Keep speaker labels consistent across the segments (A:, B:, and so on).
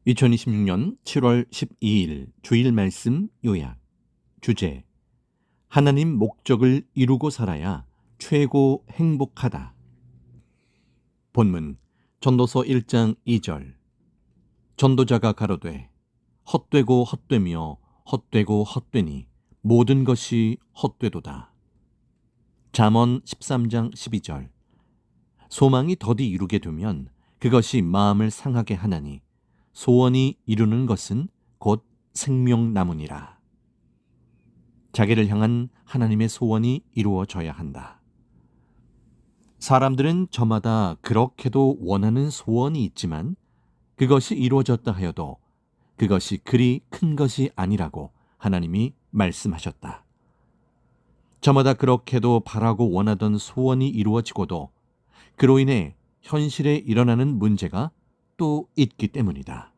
A: 2026년 7월 12일 주일 말씀 요약. 주제: 하나님 목적을 이루고 살아야 최고 행복하다. 본문 전도서 1장 2절. 전도자가 가로되 헛되고 헛되며 헛되고 헛되니 모든 것이 헛되도다. 잠언 13장 12절. 소망이 더디 이루게 되면 그것이 마음을 상하게 하나니 소원이 이루는 것은 곧 생명나무니라. 자기를 향한 하나님의 소원이 이루어져야 한다. 사람들은 저마다 그렇게도 원하는 소원이 있지만 그것이 이루어졌다 하여도 그것이 그리 큰 것이 아니라고 하나님이 말씀하셨다. 저마다 그렇게도 바라고 원하던 소원이 이루어지고도 그로 인해 현실에 일어나는 문제가 또 있기 때문이다.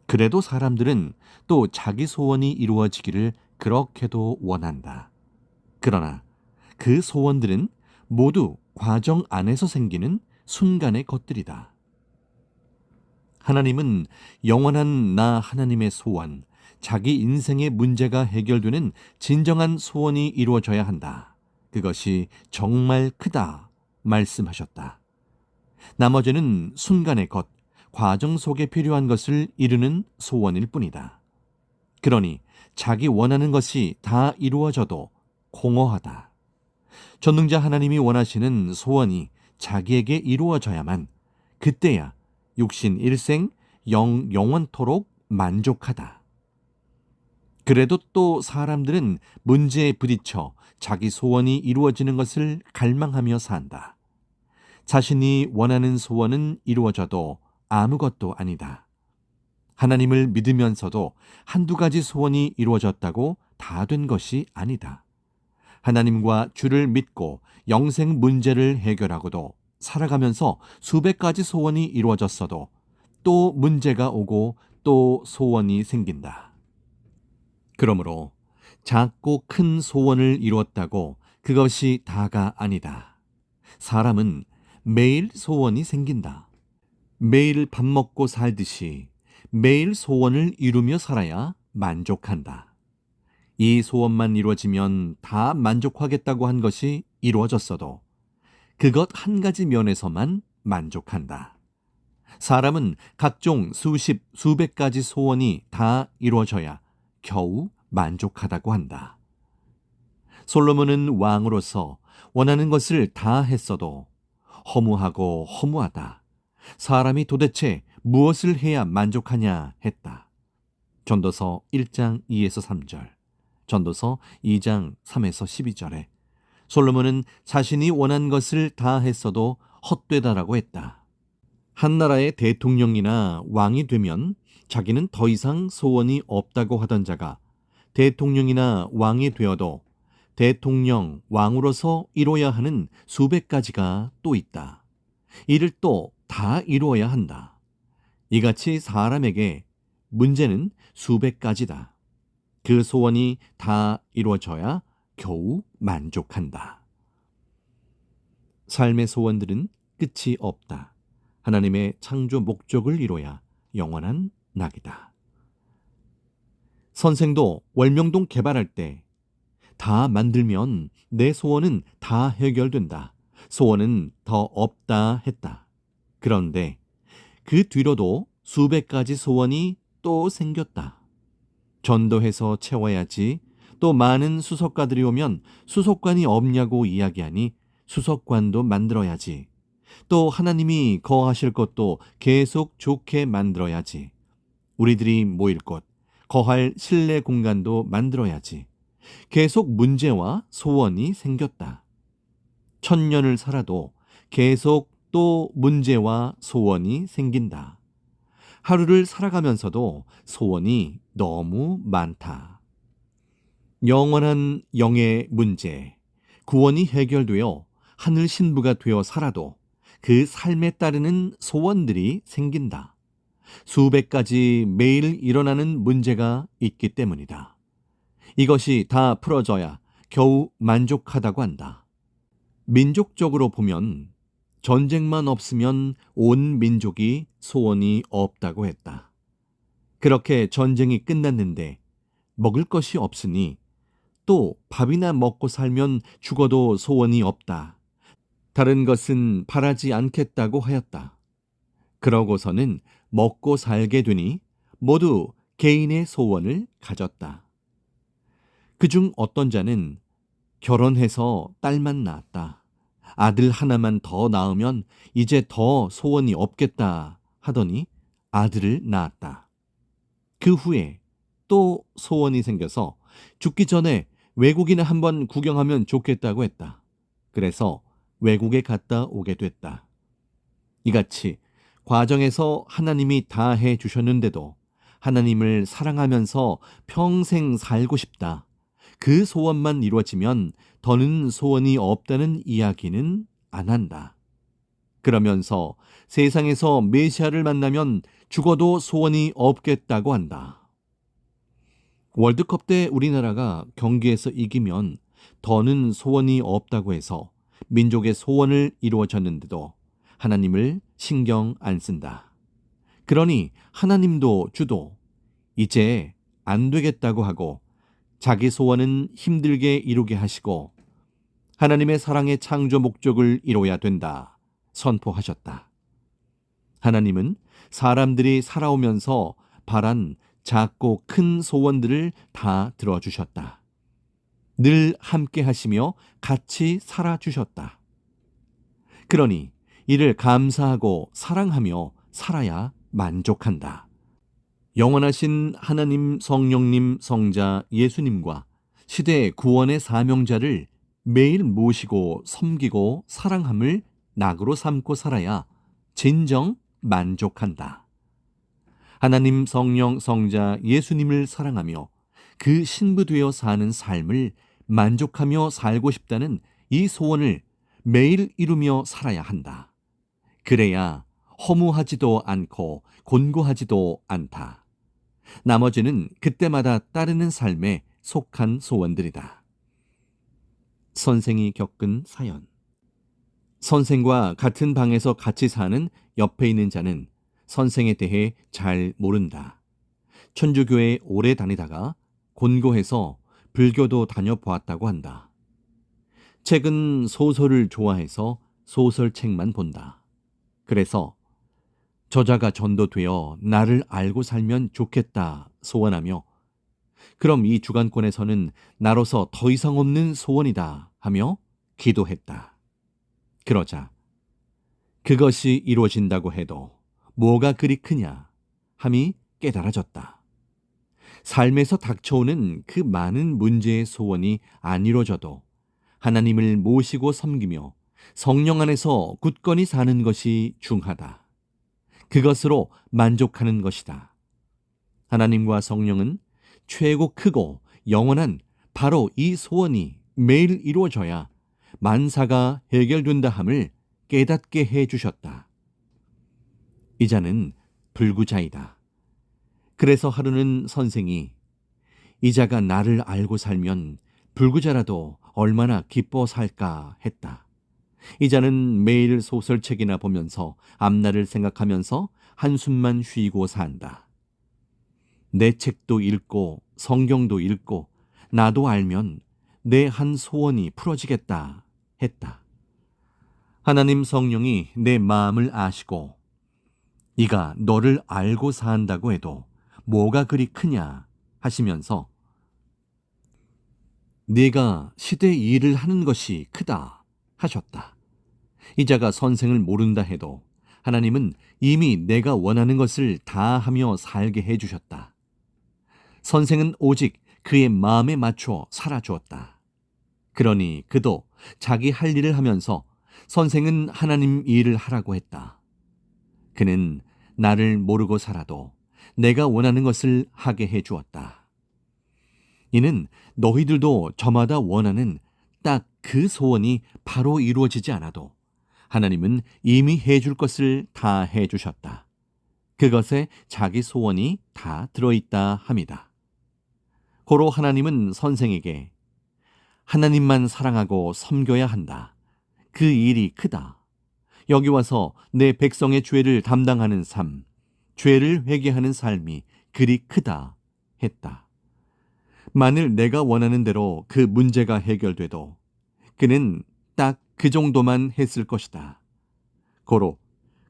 A: 그래도 사람들은 또 자기 소원이 이루어지기를 그렇게도 원한다. 그러나 그 소원들은 모두 과정 안에서 생기는 순간의 것들이다. 하나님은 영원한 나 하나님의 소원, 자기 인생의 문제가 해결되는 진정한 소원이 이루어져야 한다. 그것이 정말 크다 말씀하셨다. 나머지는 순간의 것, 과정 속에 필요한 것을 이루는 소원일 뿐이다. 그러니 자기 원하는 것이 다 이루어져도 공허하다. 전능자 하나님이 원하시는 소원이 자기에게 이루어져야만 그때야 육신 일생 영원토록 만족하다. 그래도 또 사람들은 문제에 부딪혀 자기 소원이 이루어지는 것을 갈망하며 산다. 자신이 원하는 소원은 이루어져도 아무것도 아니다. 하나님을 믿으면서도 한두 가지 소원이 이루어졌다고 다 된 것이 아니다. 하나님과 주를 믿고 영생 문제를 해결하고도 살아가면서 수백 가지 소원이 이루어졌어도 또 문제가 오고 또 소원이 생긴다. 그러므로 작고 큰 소원을 이루었다고 그것이 다가 아니다. 사람은 매일 소원이 생긴다. 매일 밥 먹고 살듯이 매일 소원을 이루며 살아야 만족한다. 이 소원만 이루어지면 다 만족하겠다고 한 것이 이루어졌어도 그것 한 가지 면에서만 만족한다. 사람은 각종 수십, 수백 가지 소원이 다 이루어져야 겨우 만족하다고 한다. 솔로몬은 왕으로서 원하는 것을 다 했어도 허무하고 허무하다. 사람이 도대체 무엇을 해야 만족하냐 했다. 전도서 1장 2에서 3절, 전도서 2장 3에서 12절에 솔로몬은 자신이 원한 것을 다 했어도 헛되다라고 했다. 한 나라의 대통령이나 왕이 되면 자기는 더 이상 소원이 없다고 하던 자가 대통령이나 왕이 되어도 대통령, 왕으로서 이뤄야 하는 수백 가지가 또 있다. 이를 또 다 이루어야 한다. 이같이 사람에게 문제는 수백 가지다. 그 소원이 다 이루어져야 겨우 만족한다. 삶의 소원들은 끝이 없다. 하나님의 창조 목적을 이뤄야 영원한 낙이다. 선생도 월명동 개발할 때 다 만들면 내 소원은 다 해결된다. 소원은 더 없다 했다. 그런데 그 뒤로도 수백 가지 소원이 또 생겼다. 전도해서 채워야지. 또 많은 수석가들이 오면 수석관이 없냐고 이야기하니 수석관도 만들어야지. 또 하나님이 거하실 것도 계속 좋게 만들어야지. 우리들이 모일 곳, 거할 실내 공간도 만들어야지. 계속 문제와 소원이 생겼다. 1000년을 살아도 계속 또 문제와 소원이 생긴다. 하루를 살아가면서도 소원이 너무 많다. 영원한 영의 문제, 구원이 해결되어 하늘 신부가 되어 살아도 그 삶에 따르는 소원들이 생긴다. 수백 가지 매일 일어나는 문제가 있기 때문이다. 이것이 다 풀어져야 겨우 만족하다고 한다. 민족적으로 보면 전쟁만 없으면 온 민족이 소원이 없다고 했다. 그렇게 전쟁이 끝났는데 먹을 것이 없으니 또 밥이나 먹고 살면 죽어도 소원이 없다. 다른 것은 바라지 않겠다고 하였다. 그러고서는 먹고 살게 되니 모두 개인의 소원을 가졌다. 그중 어떤 자는 결혼해서 딸만 낳았다. 아들 하나만 더 낳으면 이제 더 소원이 없겠다 하더니 아들을 낳았다. 그 후에 또 소원이 생겨서 죽기 전에 외국이나 한번 구경하면 좋겠다고 했다. 그래서 외국에 갔다 오게 됐다. 이같이 과정에서 하나님이 다 해 주셨는데도 하나님을 사랑하면서 평생 살고 싶다. 그 소원만 이루어지면 더는 소원이 없다는 이야기는 안 한다. 그러면서 세상에서 메시아를 만나면 죽어도 소원이 없겠다고 한다. 월드컵 때 우리나라가 경기에서 이기면 더는 소원이 없다고 해서 민족의 소원을 이루어졌는데도 하나님을 신경 안 쓴다. 그러니 하나님도 주도 이제 안 되겠다고 하고 자기 소원은 힘들게 이루게 하시고 하나님의 사랑의 창조 목적을 이루어야 된다 선포하셨다. 하나님은 사람들이 살아오면서 바란 작고 큰 소원들을 다 들어주셨다. 늘 함께 하시며 같이 살아주셨다. 그러니 이를 감사하고 사랑하며 살아야 만족한다. 영원하신 하나님 성령님 성자 예수님과 시대의 구원의 사명자를 매일 모시고 섬기고 사랑함을 낙으로 삼고 살아야 진정 만족한다. 하나님 성령 성자 예수님을 사랑하며 그 신부되어 사는 삶을 만족하며 살고 싶다는 이 소원을 매일 이루며 살아야 한다. 그래야 허무하지도 않고 곤고하지도 않다. 나머지는 그때마다 따르는 삶에 속한 소원들이다. 선생이 겪은 사연. 선생과 같은 방에서 같이 사는 옆에 있는 자는 선생에 대해 잘 모른다. 천주교에 오래 다니다가 곤고해서 불교도 다녀보았다고 한다. 책은 소설을 좋아해서 소설책만 본다. 그래서 저자가 전도되어 나를 알고 살면 좋겠다 소원하며 그럼 이 주간권에서는 나로서 더 이상 없는 소원이다 하며 기도했다. 그러자 그것이 이루어진다고 해도 뭐가 그리 크냐 함이 깨달아졌다. 삶에서 닥쳐오는 그 많은 문제의 소원이 안 이루어져도 하나님을 모시고 섬기며 성령 안에서 굳건히 사는 것이 중하다. 그것으로 만족하는 것이다. 하나님과 성령은 최고 크고 영원한 바로 이 소원이 매일 이루어져야 만사가 해결된다 함을 깨닫게 해 주셨다. 이 자는 불구자이다. 그래서 하루는 선생이 이 자가 나를 알고 살면 불구자라도 얼마나 기뻐 살까 했다. 이 자는 매일 소설책이나 보면서 앞날을 생각하면서 한숨만 쉬고 산다. 내 책도 읽고 성경도 읽고 나도 알면 내 한 소원이 풀어지겠다 했다. 하나님 성령이 내 마음을 아시고 이가 너를 알고 산다고 해도 뭐가 그리 크냐 하시면서 네가 시대 일을 하는 것이 크다 하셨다. 이 자가 선생을 모른다 해도 하나님은 이미 내가 원하는 것을 다 하며 살게 해주셨다. 선생은 오직 그의 마음에 맞춰 살아주었다. 그러니 그도 자기 할 일을 하면서 선생은 하나님 일을 하라고 했다. 그는 나를 모르고 살아도 내가 원하는 것을 하게 해주었다. 이는 너희들도 저마다 원하는 딱 그 소원이 바로 이루어지지 않아도 하나님은 이미 해줄 것을 다 해주셨다. 그것에 자기 소원이 다 들어있다 함이다. 고로 하나님은 선생에게 하나님만 사랑하고 섬겨야 한다. 그 일이 크다. 여기 와서 내 백성의 죄를 담당하는 삶, 죄를 회개하는 삶이 그리 크다 했다. 만일 내가 원하는 대로 그 문제가 해결돼도 그는 딱 그 정도만 했을 것이다. 고로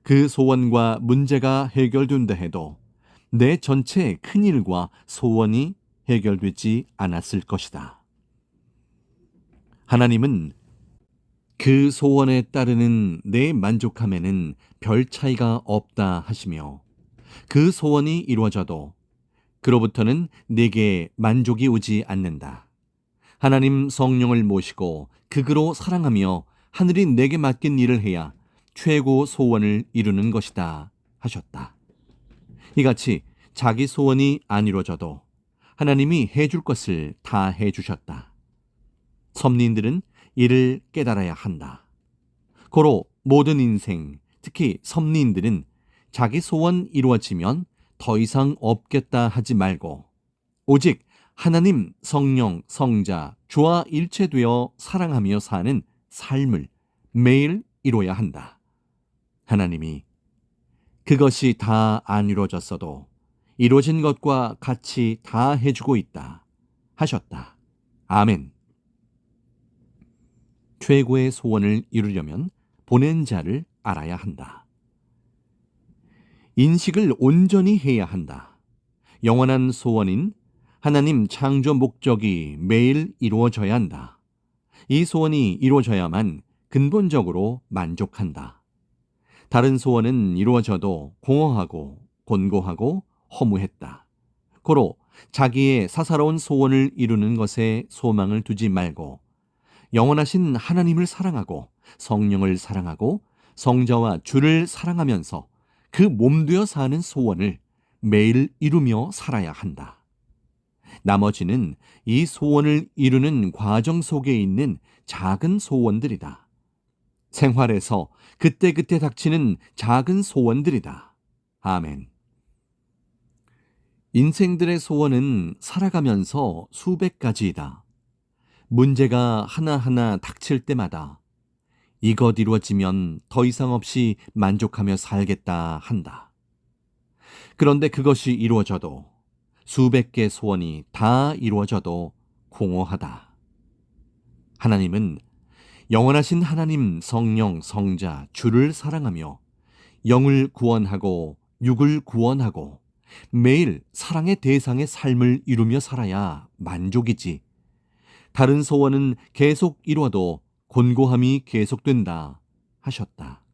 A: 그 소원과 문제가 해결된다 해도 내 전체 큰일과 소원이 해결되지 않았을 것이다. 하나님은 그 소원에 따르는 내 만족함에는 별 차이가 없다 하시며 그 소원이 이루어져도 그로부터는 내게 만족이 오지 않는다. 하나님 성령을 모시고 극으로 사랑하며 하늘이 내게 맡긴 일을 해야 최고 소원을 이루는 것이다 하셨다. 이같이 자기 소원이 안 이루어져도 하나님이 해줄 것을 다 해주셨다. 섭리인들은 이를 깨달아야 한다. 고로 모든 인생, 특히 섭리인들은 자기 소원 이루어지면 더 이상 없겠다 하지 말고 오직 하나님, 성령, 성자, 주와 일체되어 사랑하며 사는 삶을 매일 이루어야 한다. 하나님이 그것이 다 안 이루어졌어도 이루어진 것과 같이 다 해주고 있다 하셨다. 아멘. 최고의 소원을 이루려면 보낸 자를 알아야 한다. 인식을 온전히 해야 한다. 영원한 소원인 하나님 창조 목적이 매일 이루어져야 한다. 이 소원이 이루어져야만 근본적으로 만족한다. 다른 소원은 이루어져도 공허하고 곤고하고 허무했다. 고로 자기의 사사로운 소원을 이루는 것에 소망을 두지 말고 영원하신 하나님을 사랑하고 성령을 사랑하고 성자와 주를 사랑하면서 그 몸되어 사는 소원을 매일 이루며 살아야 한다. 나머지는 이 소원을 이루는 과정 속에 있는 작은 소원들이다. 생활에서 그때그때 닥치는 작은 소원들이다. 아멘. 인생들의 소원은 살아가면서 수백 가지이다. 문제가 하나하나 닥칠 때마다 이것 이루어지면 더 이상 없이 만족하며 살겠다 한다. 그런데 그것이 이루어져도 수백 개 소원이 다 이루어져도 공허하다. 하나님은 영원하신 하나님, 성령, 성자, 주를 사랑하며 영을 구원하고 육을 구원하고 매일 사랑의 대상의 삶을 이루며 살아야 만족이지. 다른 소원은 계속 이루어도 곤고함이 계속된다 하셨다.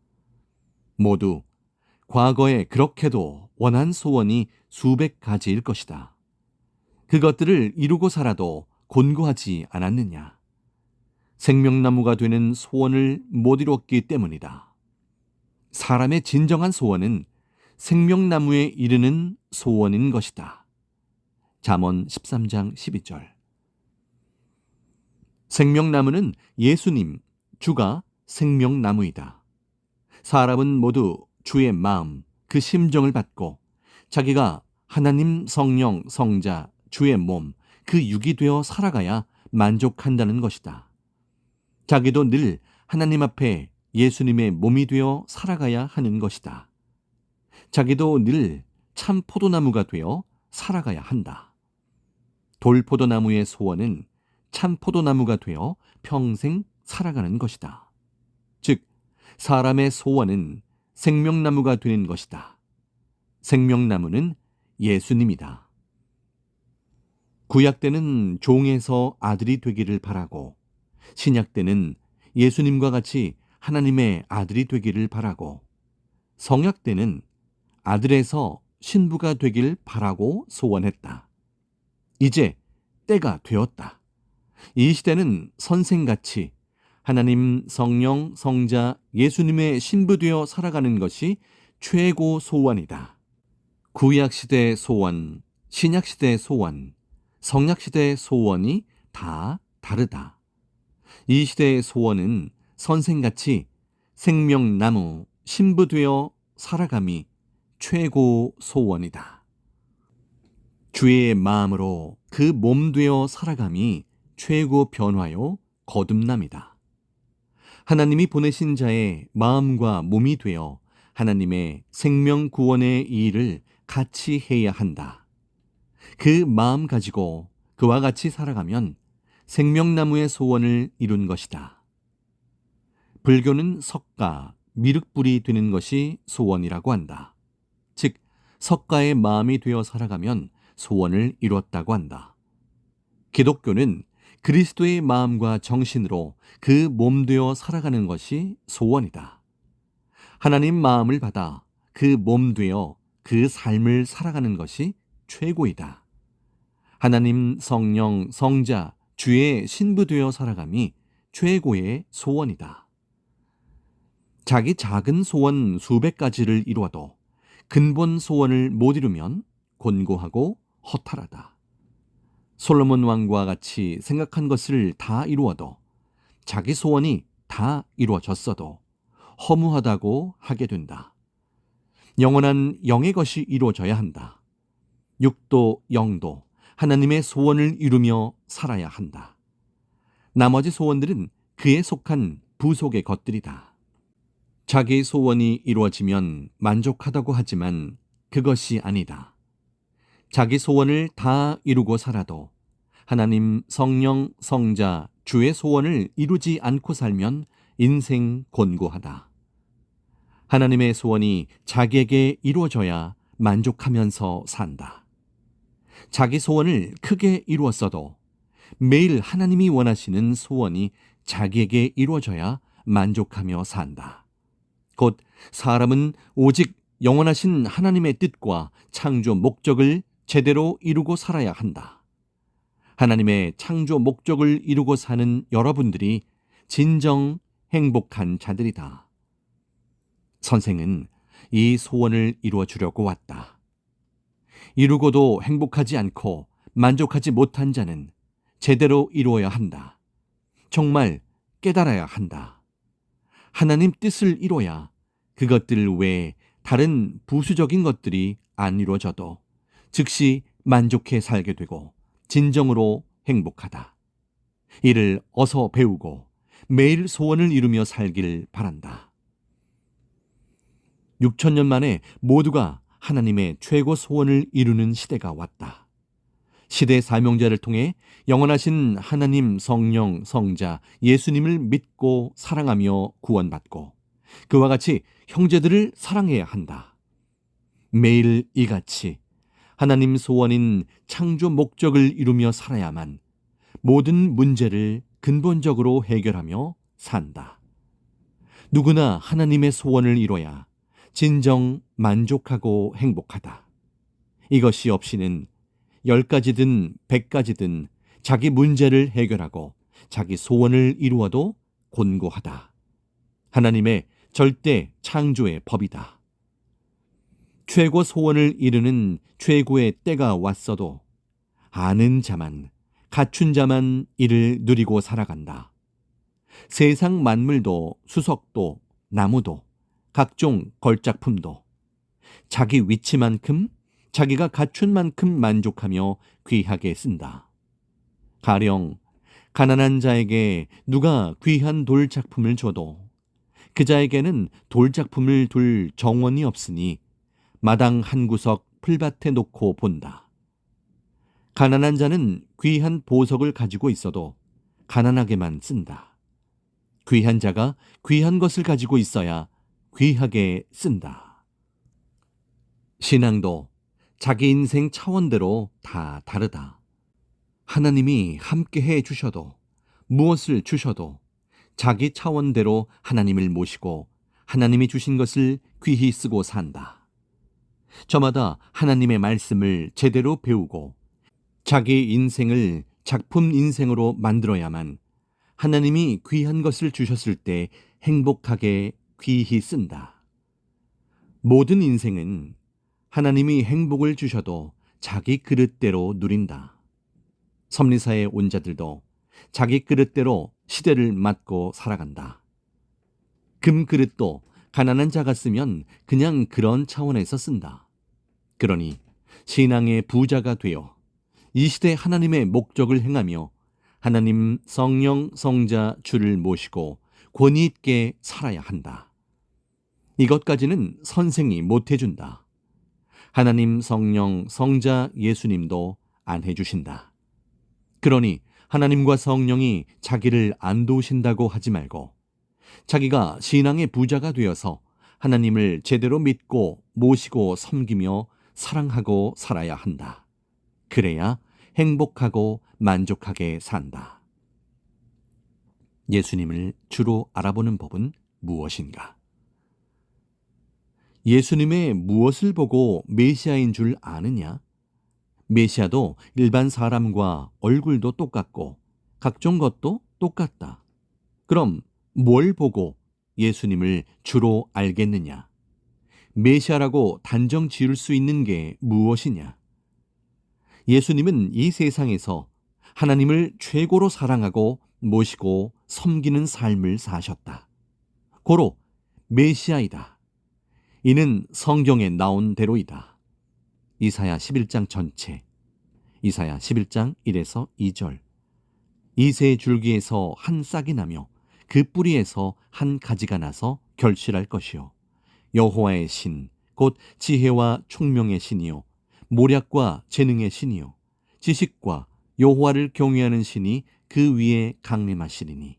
A: 모두 과거에 그렇게도 원한 소원이 수백 가지일 것이다. 그것들을 이루고 살아도 곤고하지 않았느냐? 생명나무가 되는 소원을 못 이뤘기 때문이다. 사람의 진정한 소원은 생명나무에 이르는 소원인 것이다. 잠언 13장 12절. 생명나무는 예수님, 주가 생명나무이다. 사람은 모두 주의 마음, 그 심정을 받고 자기가 하나님, 성령, 성자, 주의 몸, 그 육이 되어 살아가야 만족한다는 것이다. 자기도 늘 하나님 앞에 예수님의 몸이 되어 살아가야 하는 것이다. 자기도 늘 참 포도나무가 되어 살아가야 한다. 돌포도나무의 소원은 참 포도나무가 되어 평생 살아가는 것이다. 즉, 사람의 소원은 생명나무가 되는 것이다. 생명나무는 예수님이다. 구약 때는 종에서 아들이 되기를 바라고, 신약 때는 예수님과 같이 하나님의 아들이 되기를 바라고, 성약 때는 아들에서 신부가 되길 바라고 소원했다. 이제 때가 되었다. 이 시대는 선생같이 하나님, 성령, 성자, 예수님의 신부되어 살아가는 것이 최고 소원이다. 구약시대의 소원, 신약시대의 소원, 성약시대의 소원이 다 다르다. 이 시대의 소원은 선생같이 생명나무, 신부되어 살아감이 최고 소원이다. 주의 마음으로 그 몸되어 살아감이 최고 변화요 거듭남이다. 하나님이 보내신 자의 마음과 몸이 되어 하나님의 생명 구원의 일을 같이 해야 한다. 그 마음 가지고 그와 같이 살아가면 생명나무의 소원을 이룬 것이다. 불교는 석가, 미륵불이 되는 것이 소원이라고 한다. 즉, 석가의 마음이 되어 살아가면 소원을 이뤘다고 한다. 기독교는 그리스도의 마음과 정신으로 그 몸 되어 살아가는 것이 소원이다. 하나님 마음을 받아 그 몸 되어 그 삶을 살아가는 것이 최고이다. 하나님 성령 성자 주의 신부 되어 살아감이 최고의 소원이다. 자기 작은 소원 수백 가지를 이루어도 근본 소원을 못 이루면 곤고하고 허탈하다. 솔로몬 왕과 같이 생각한 것을 다 이루어도 자기 소원이 다 이루어졌어도 허무하다고 하게 된다. 영원한 영의 것이 이루어져야 한다. 육도 영도 하나님의 소원을 이루며 살아야 한다. 나머지 소원들은 그에 속한 부속의 것들이다. 자기 소원이 이루어지면 만족하다고 하지만 그것이 아니다. 자기 소원을 다 이루고 살아도 하나님 성령 성자 주의 소원을 이루지 않고 살면 인생 곤고하다. 하나님의 소원이 자기에게 이루어져야 만족하면서 산다. 자기 소원을 크게 이루었어도 매일 하나님이 원하시는 소원이 자기에게 이루어져야 만족하며 산다. 곧 사람은 오직 영원하신 하나님의 뜻과 창조 목적을 제대로 이루고 살아야 한다. 하나님의 창조 목적을 이루고 사는 여러분들이 진정 행복한 자들이다. 선생은 이 소원을 이루어 주려고 왔다. 이루고도 행복하지 않고 만족하지 못한 자는 제대로 이루어야 한다. 정말 깨달아야 한다. 하나님 뜻을 이뤄야 그것들 외에 다른 부수적인 것들이 안 이루어져도 즉시 만족해 살게 되고 진정으로 행복하다. 이를 어서 배우고 매일 소원을 이루며 살길 바란다. 6천년 만에 모두가 하나님의 최고 소원을 이루는 시대가 왔다. 시대 사명자를 통해 영원하신 하나님 성령 성자 예수님을 믿고 사랑하며 구원받고 그와 같이 형제들을 사랑해야 한다. 매일 이같이 하나님 소원인 창조 목적을 이루며 살아야만 모든 문제를 근본적으로 해결하며 산다. 누구나 하나님의 소원을 이뤄야 진정 만족하고 행복하다. 이것이 없이는 10가지든 100가지든 자기 문제를 해결하고 자기 소원을 이루어도 곤고하다. 하나님의 절대 창조의 법이다. 최고 소원을 이루는 최고의 때가 왔어도 아는 자만, 갖춘 자만 이를 누리고 살아간다. 세상 만물도 수석도 나무도 각종 걸작품도 자기 위치만큼 자기가 갖춘 만큼 만족하며 귀하게 쓴다. 가령 가난한 자에게 누가 귀한 돌 작품을 줘도 그 자에게는 돌 작품을 둘 정원이 없으니 마당 한 구석 풀밭에 놓고 본다. 가난한 자는 귀한 보석을 가지고 있어도 가난하게만 쓴다. 귀한 자가 귀한 것을 가지고 있어야 귀하게 쓴다. 신앙도 자기 인생 차원대로 다 다르다. 하나님이 함께 해 주셔도 무엇을 주셔도 자기 차원대로 하나님을 모시고 하나님이 주신 것을 귀히 쓰고 산다. 저마다 하나님의 말씀을 제대로 배우고 자기 인생을 작품 인생으로 만들어야만 하나님이 귀한 것을 주셨을 때 행복하게 귀히 쓴다. 모든 인생은 하나님이 행복을 주셔도 자기 그릇대로 누린다. 섭리사에 온 자들도 자기 그릇대로 시대를 맞고 살아간다. 금 그릇도 가난한 자가 쓰면 그냥 그런 차원에서 쓴다. 그러니 신앙의 부자가 되어 이 시대 하나님의 목적을 행하며 하나님 성령 성자 주를 모시고 권위 있게 살아야 한다. 이것까지는 선생이 못해준다. 하나님 성령 성자 예수님도 안 해주신다. 그러니 하나님과 성령이 자기를 안 도우신다고 하지 말고 자기가 신앙의 부자가 되어서 하나님을 제대로 믿고 모시고 섬기며 사랑하고 살아야 한다. 그래야 행복하고 만족하게 산다. 예수님을 주로 알아보는 법은 무엇인가? 예수님의 무엇을 보고 메시아인 줄 아느냐? 메시아도 일반 사람과 얼굴도 똑같고 각종 것도 똑같다. 그럼 뭘 보고 예수님을 주로 알겠느냐? 메시아라고 단정 지을 수 있는 게 무엇이냐? 예수님은 이 세상에서 하나님을 최고로 사랑하고 모시고 섬기는 삶을 사셨다. 고로 메시아이다. 이는 성경에 나온 대로이다. 이사야 11장 전체, 이사야 11장 1에서 2절. 이새 줄기에서 한 싹이 나며 그 뿌리에서 한 가지가 나서 결실할 것이요. 여호와의 신, 곧 지혜와 총명의 신이요. 모략과 재능의 신이요. 지식과 여호와를 경외하는 신이 그 위에 강림하시리니.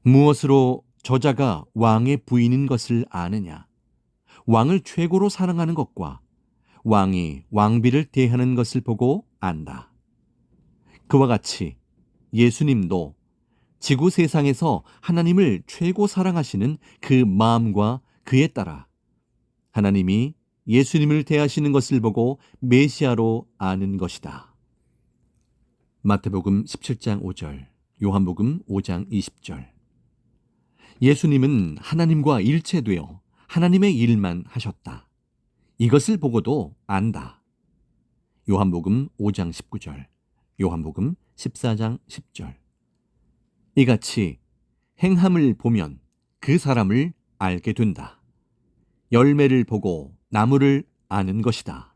A: 무엇으로 저자가 왕의 부인인 것을 아느냐? 왕을 최고로 사랑하는 것과 왕이 왕비를 대하는 것을 보고 안다. 그와 같이 예수님도 지구 세상에서 하나님을 최고 사랑하시는 그 마음과 그에 따라 하나님이 예수님을 대하시는 것을 보고 메시아로 아는 것이다. 마태복음 17장 5절, 요한복음 5장 20절. 예수님은 하나님과 일체되어 하나님의 일만 하셨다. 이것을 보고도 안다. 요한복음 5장 19절, 요한복음 14장 10절. 이같이 행함을 보면 그 사람을 알게 된다. 열매를 보고 나무를 아는 것이다.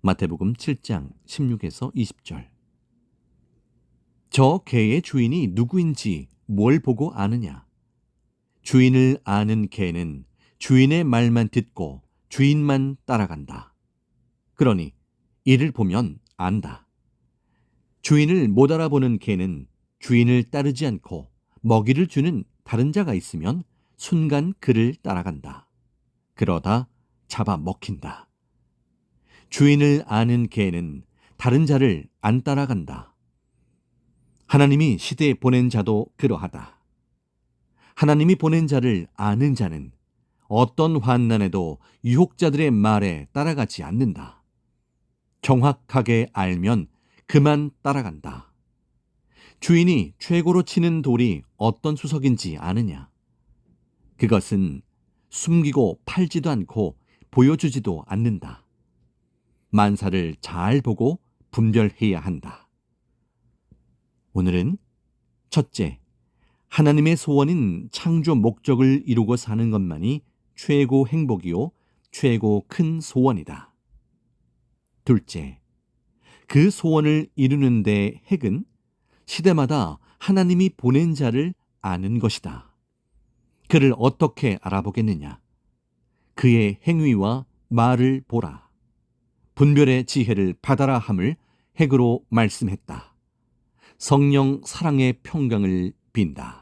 A: 마태복음 7장 16에서 20절. 저 개의 주인이 누구인지 뭘 보고 아느냐? 주인을 아는 개는 주인의 말만 듣고 주인만 따라간다. 그러니 이를 보면 안다. 주인을 못 알아보는 개는 주인을 따르지 않고 먹이를 주는 다른 자가 있으면 순간 그를 따라간다. 그러다 잡아 먹힌다. 주인을 아는 개는 다른 자를 안 따라간다. 하나님이 시대에 보낸 자도 그러하다. 하나님이 보낸 자를 아는 자는 어떤 환난에도 유혹자들의 말에 따라가지 않는다. 정확하게 알면 그만 따라간다. 주인이 최고로 치는 돌이 어떤 수석인지 아느냐? 그것은 숨기고 팔지도 않고 보여주지도 않는다. 만사를 잘 보고 분별해야 한다. 오늘은 첫째, 하나님의 소원인 창조 목적을 이루고 사는 것만이 최고 행복이요, 최고 큰 소원이다. 둘째, 그 소원을 이루는 데 핵은 시대마다 하나님이 보낸 자를 아는 것이다. 그를 어떻게 알아보겠느냐? 그의 행위와 말을 보라. 분별의 지혜를 받아라 함을 핵으로 말씀했다. 성령 사랑의 평강을 빈다.